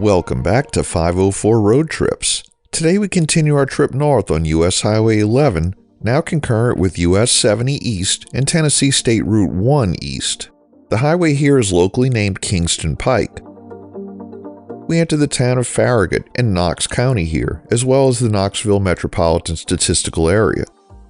Welcome back to 504 Road Trips. Today we continue our trip north on US Highway 11, now concurrent with US 70 East and Tennessee State Route 1 East. The highway here is locally named Kingston Pike. We enter the town of Farragut and Knox County here, as well as the Knoxville Metropolitan Statistical Area.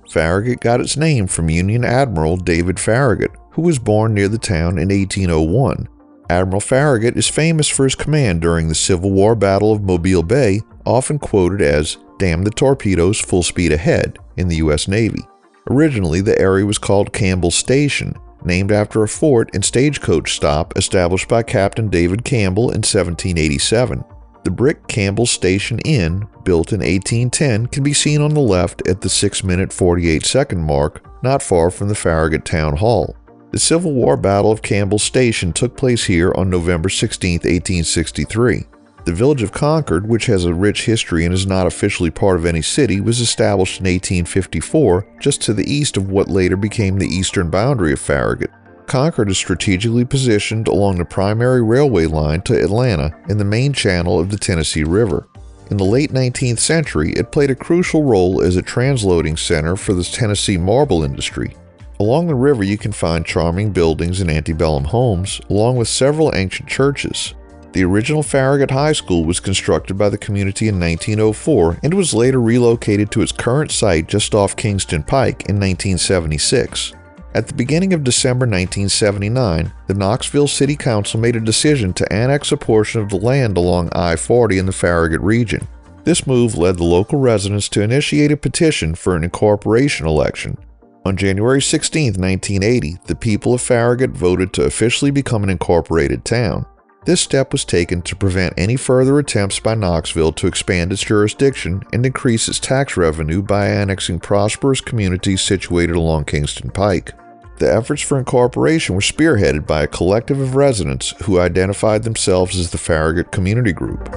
Farragut got its name from Union Admiral David Farragut, who was born near the town in 1801. Admiral Farragut is famous for his command during the Civil War Battle of Mobile Bay, often quoted as, "Damn the torpedoes, full speed ahead," in the U.S. Navy. Originally, the area was called Campbell Station, named after a fort and stagecoach stop established by Captain David Campbell in 1787. The brick Campbell Station Inn, built in 1810, can be seen on the left at the 6-minute 48-second mark, not far from the Farragut Town Hall. The Civil War Battle of Campbell Station took place here on November 16, 1863. The village of Concord, which has a rich history and is not officially part of any city, was established in 1854, just to the east of what later became the eastern boundary of Farragut. Concord is strategically positioned along the primary railway line to Atlanta in the main channel of the Tennessee River. In the late 19th century, it played a crucial role as a transloading center for the Tennessee marble industry. Along the river you can find charming buildings and antebellum homes, along with several ancient churches. The original Farragut High School was constructed by the community in 1904 and was later relocated to its current site just off Kingston Pike in 1976. At the beginning of December 1979, the Knoxville City Council made a decision to annex a portion of the land along I-40 in the Farragut region. This move led the local residents to initiate a petition for an incorporation election. On January 16, 1980, the people of Farragut voted to officially become an incorporated town. This step was taken to prevent any further attempts by Knoxville to expand its jurisdiction and increase its tax revenue by annexing prosperous communities situated along Kingston Pike. The efforts for incorporation were spearheaded by a collective of residents who identified themselves as the Farragut Community Group.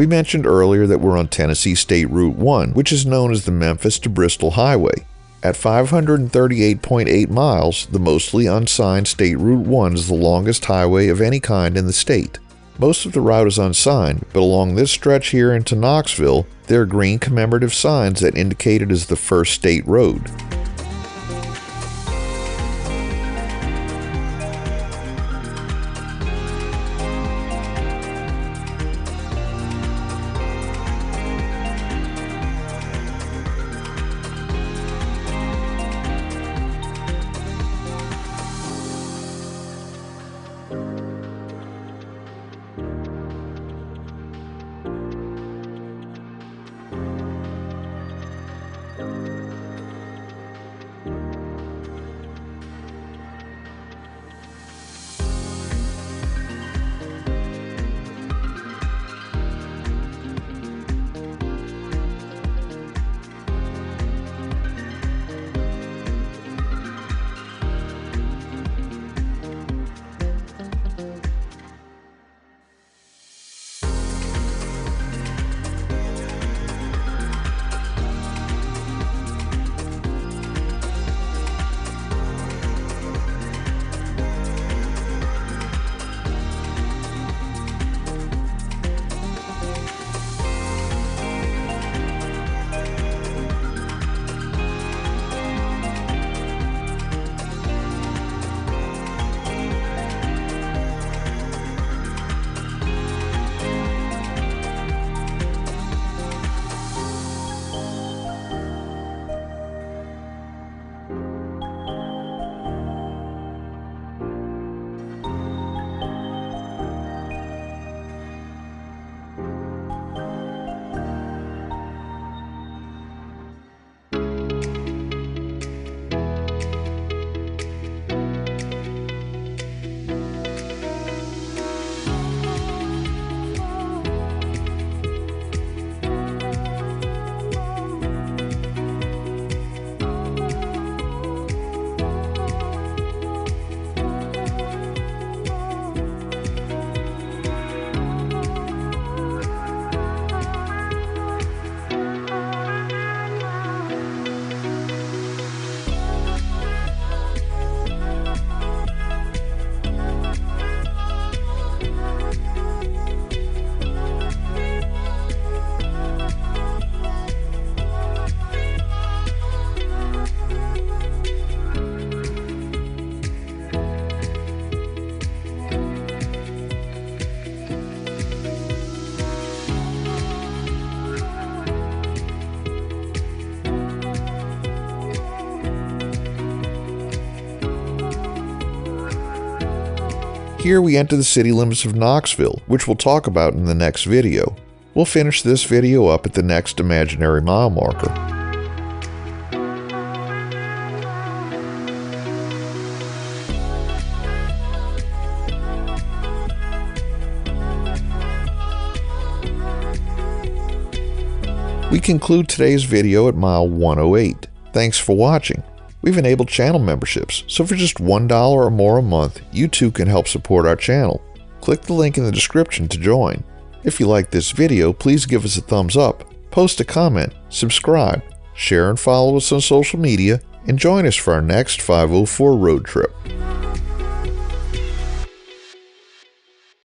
We mentioned earlier that we're on Tennessee State Route 1, which is known as the Memphis to Bristol Highway. At 538.8 miles, the mostly unsigned State Route 1 is the longest highway of any kind in the state. Most of the route is unsigned, but along this stretch here into Knoxville, there are green commemorative signs that indicate it is the first state road. Here we enter the city limits of Knoxville, which we'll talk about in the next video. We'll finish this video up at the next imaginary mile marker. We conclude today's video at mile 108. Thanks for watching. We've enabled channel memberships, so for just $1 or more a month, you too can help support our channel. Click the link in the description to join. If you like this video, please give us a thumbs up, post a comment, subscribe, share and follow us on social media, and join us for our next 504 road trip.